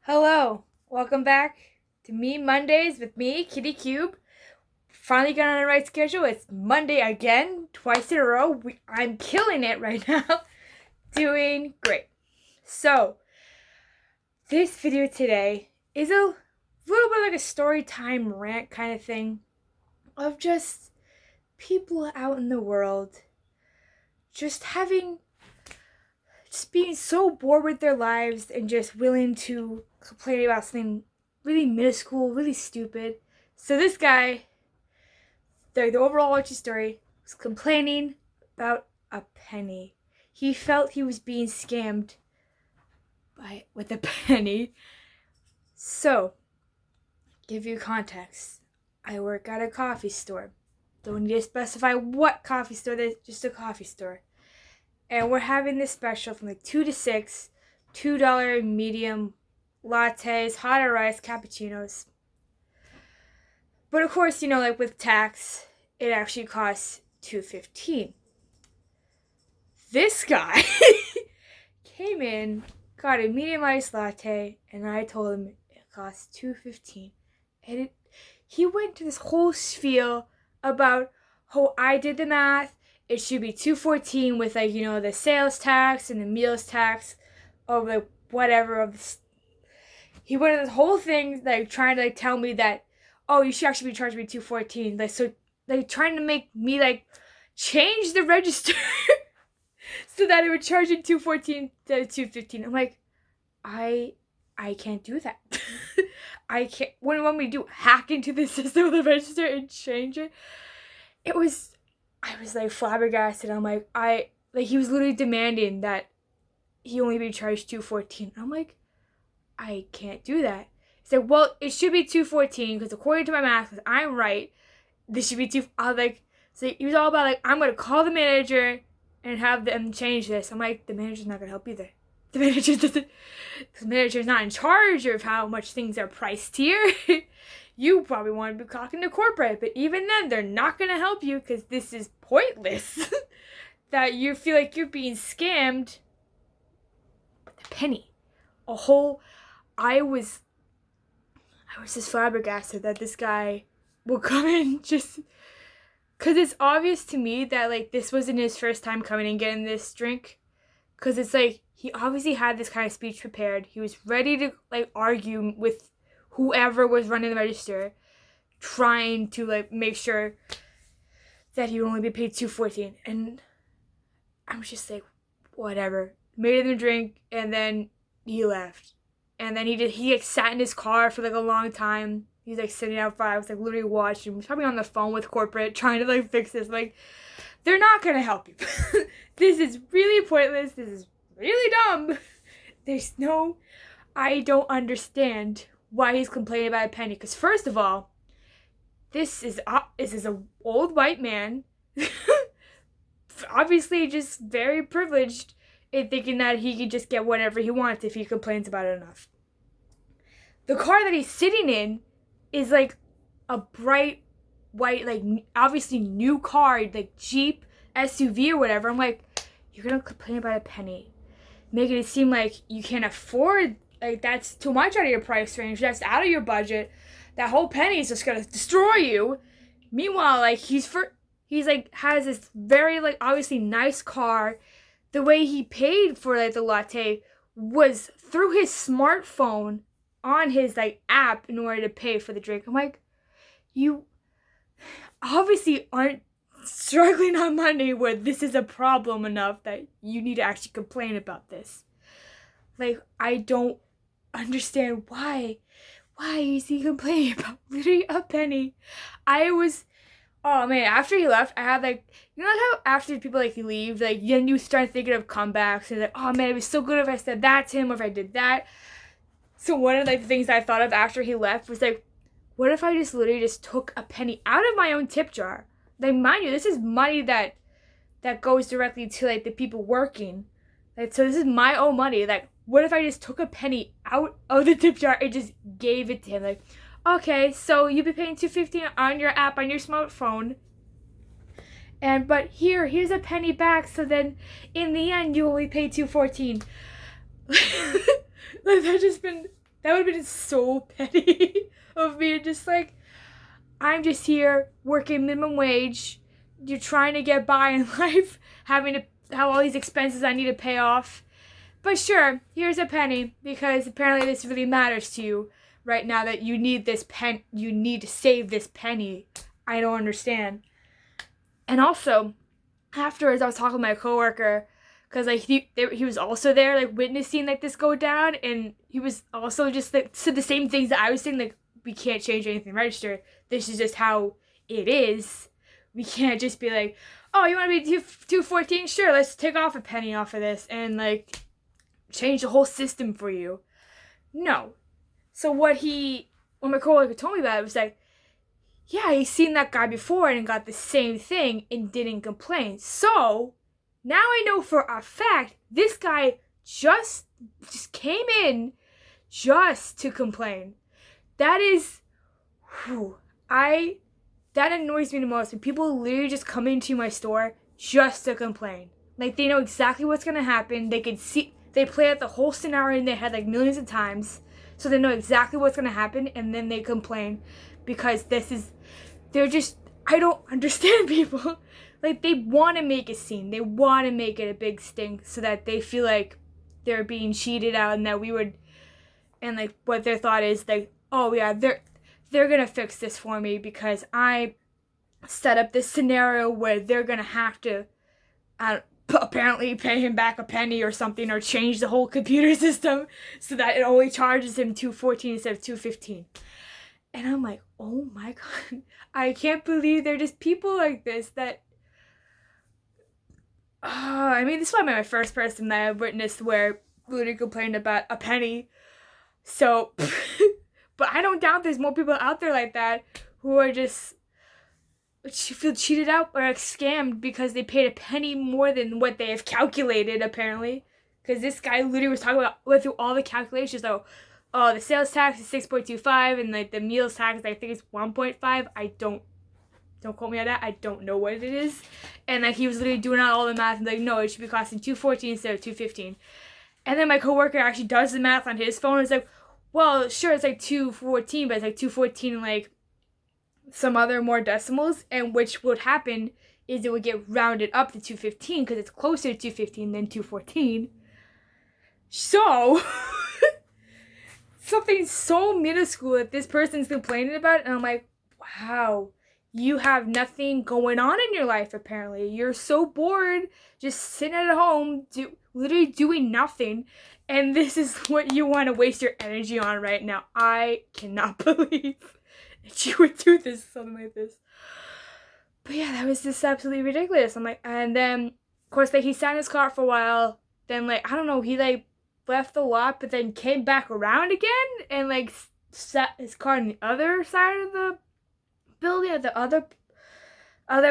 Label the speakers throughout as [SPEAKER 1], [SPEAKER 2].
[SPEAKER 1] Hello, welcome back to Me Mondays with me, Kitty Cube. Finally got on the right schedule. It's Monday again, twice in a row. I'm killing it right now. Doing great. So, this video today is a little bit like a story time rant kind of thing of just people out in the world just being so bored with their lives and just willing to complain about something really minuscule, really stupid. So this guy, the overall story, was complaining about a penny. He felt he was being scammed with a penny. So, give you context. I work at a coffee store. Don't need to specify what coffee store, there's just a coffee store. And we're having this special from like 2 to 6, $2 medium lattes, hot or iced cappuccinos. But of course, like with tax, it actually costs $2.15. This guy came in, got a medium iced latte, and I told him it costs $2.15. And he went to this whole spiel about how I did the math. It should be $2.14 with the sales tax and the meals tax of whatever of the. He went into this whole thing trying to tell me that, oh, you should actually be charging me $2.14. Trying to make me change the register so that it would charge you $2.14 instead of $2.15. I'm like, I can't do that. I can't. What do you want me to do? Hack into the system of the register and change it? I was flabbergasted. I'm like, he was literally demanding that he only be charged $2.14. I'm like, I can't do that. He said, well, it should be $2.14 because according to my math, because I'm right, this should be $2. I was like, so he was all about I'm gonna call the manager and have them change this. I'm like, the manager's not gonna help either. The manager's not in charge of how much things are priced here. You probably want to be talking to corporate, but even then, they're not going to help you because this is pointless. That you feel like you're being scammed with a penny. I was just flabbergasted that this guy will come in just because it's obvious to me that this wasn't his first time coming and getting this drink. Because it's he obviously had this kind of speech prepared. He was ready to argue with whoever was running the register, trying to make sure that he would only be paid $2.14. And I was just whatever. Made him a drink, and then he left. And then he sat in his car for a long time. He's sitting outside. I was literally watching. He was probably on the phone with corporate trying to fix this. They're not gonna help you. This is really pointless. This is really dumb. I don't understand why he's complaining about a penny. Because first of all, this is an old white man, obviously just very privileged in thinking that he can just get whatever he wants if he complains about it enough. The car that he's sitting in is a bright white, obviously new car, Jeep SUV or whatever. I'm you're gonna complain about a penny, making it seem like you can't afford, that's too much out of your price range, that's out of your budget, that whole penny is just gonna destroy you. Meanwhile, he's has this very obviously nice car. The way he paid for the latte was through his smartphone on his app in order to pay for the drink. I'm you obviously aren't struggling on money where this is a problem enough that you need to actually complain about this. I don't understand why is he complaining about literally a penny. Oh man, after he left, I had how after people leave, then you start thinking of comebacks and oh man, it was so good if I said that to him or if I did that. So one of the things I thought of after he left was what if I just literally just took a penny out of my own tip jar? Mind you, this is money that goes directly to the people working. So this is my own money. What if I just took a penny out of the tip jar and just gave it to him? Okay, so you'll be paying $2.15 on your app on your smartphone. But here's a penny back. So then in the end you only pay $2.14. That just been That would have been so petty of me. Just like, I'm just here working minimum wage. You're trying to get by in life, having to have all these expenses I need to pay off. But sure, here's a penny because apparently this really matters to you right now that you need this you need to save this penny. I don't understand. And also, afterwards I was talking to my coworker because like he was also there like witnessing like this go down, and he was also just like said the same things that I was saying, like we can't change anything register. This is just how it is. We can't just be like, oh, you want to be 214? Sure, let's take off a penny off of this and like change the whole system for you. No. So when my coworker told me about it was like, yeah, he's seen that guy before and got the same thing and didn't complain. So now I know for a fact this guy just came in just to complain. That is, that annoys me the most when people literally just come into my store just to complain. Like they know exactly what's gonna happen. They play out the whole scenario in their head like millions of times, so they know exactly what's gonna happen, and then they complain because I don't understand people. Like they want to make a scene, they want to make it a big stink so that they feel like they're being cheated out, and that and like what their thought is like, oh yeah, they're gonna fix this for me because I set up this scenario where they're gonna have to apparently pay him back a penny or something, or change the whole computer system so that it only charges him $2.14 instead of $2.15. And I'm like, oh my god, I can't believe they're just people like this that I mean, this is probably my first person that I've witnessed where literally complained about a penny. So but I don't doubt there's more people out there like that who are just feel cheated out or like scammed because they paid a penny more than what they have calculated, apparently. Because this guy literally was talking about, went through all the calculations. Oh, the sales tax is 6.25 and like the meals tax, I think it's 1.5. I don't quote me on that. I don't know what it is. And like he was literally doing out all the math and like, no, it should be costing $2.14 instead of $2.15. And then my coworker actually does the math on his phone. It's like, well, sure, it's like $2.14, but it's like $2.14 and like some other more decimals, and which would happen is it would get rounded up to $2.15 because it's closer to $2.15 than $2.14. So something so minuscule that this person's complaining about, and I'm like, wow, you have nothing going on in your life apparently. You're so bored just sitting at home literally doing nothing, and this is what you want to waste your energy on right now. I cannot believe that you would do something like this. But yeah, that was just absolutely ridiculous. I'm like, and then of course like he sat in his car for a while, then like I don't know, he like left the lot but then came back around again and like sat his car on the other side of the building at the other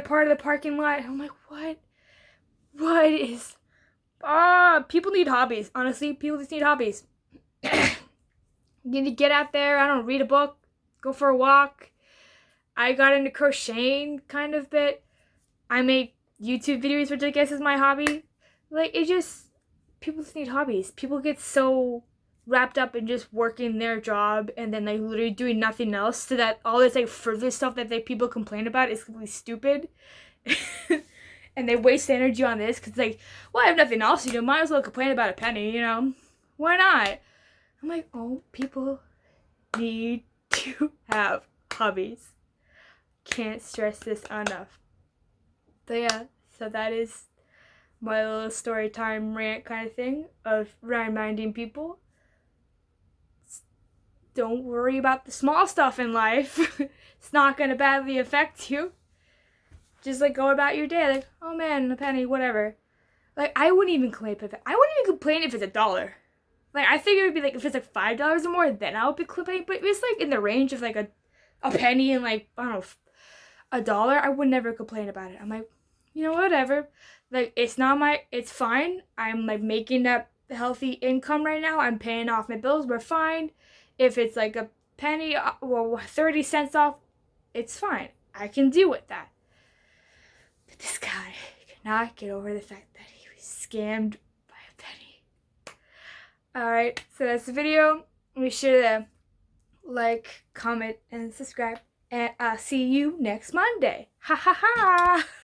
[SPEAKER 1] part of the parking lot. I'm like, what is people need hobbies. Honestly, people just need hobbies. You need to get out there, I don't know, read a book, go for a walk. I got into crocheting kind of bit. I make YouTube videos, which I guess is my hobby. Like, people just need hobbies. People get so wrapped up in just working their job and then like literally doing nothing else, so that all this like further stuff that people complain about is completely stupid. And they waste energy on this because like, well, I have nothing else to do, might as well complain about a penny, you know? Why not? I'm like, oh, people need to have hobbies. Can't stress this enough. But yeah, so that is my little story time rant kind of thing of reminding people, don't worry about the small stuff in life. It's not going to badly affect you. Just like go about your day like, oh man, a penny, whatever. Like I wouldn't even complain if it's $1. Like I think it would be like if it's like $5 or more, then I would be complaining. But if it's like in the range of like a penny and like I don't know, $1, I would never complain about it. I'm like, you know, whatever. Like it's fine. I'm like making that healthy income right now. I'm paying off my bills. We're fine. If it's like a penny, well, 30 cents off, it's fine. I can deal with that. But this guy cannot get over the fact that he was scammed by a penny. Alright, so that's the video. Be sure to like, comment, and subscribe. And I'll see you next Monday. Ha ha ha!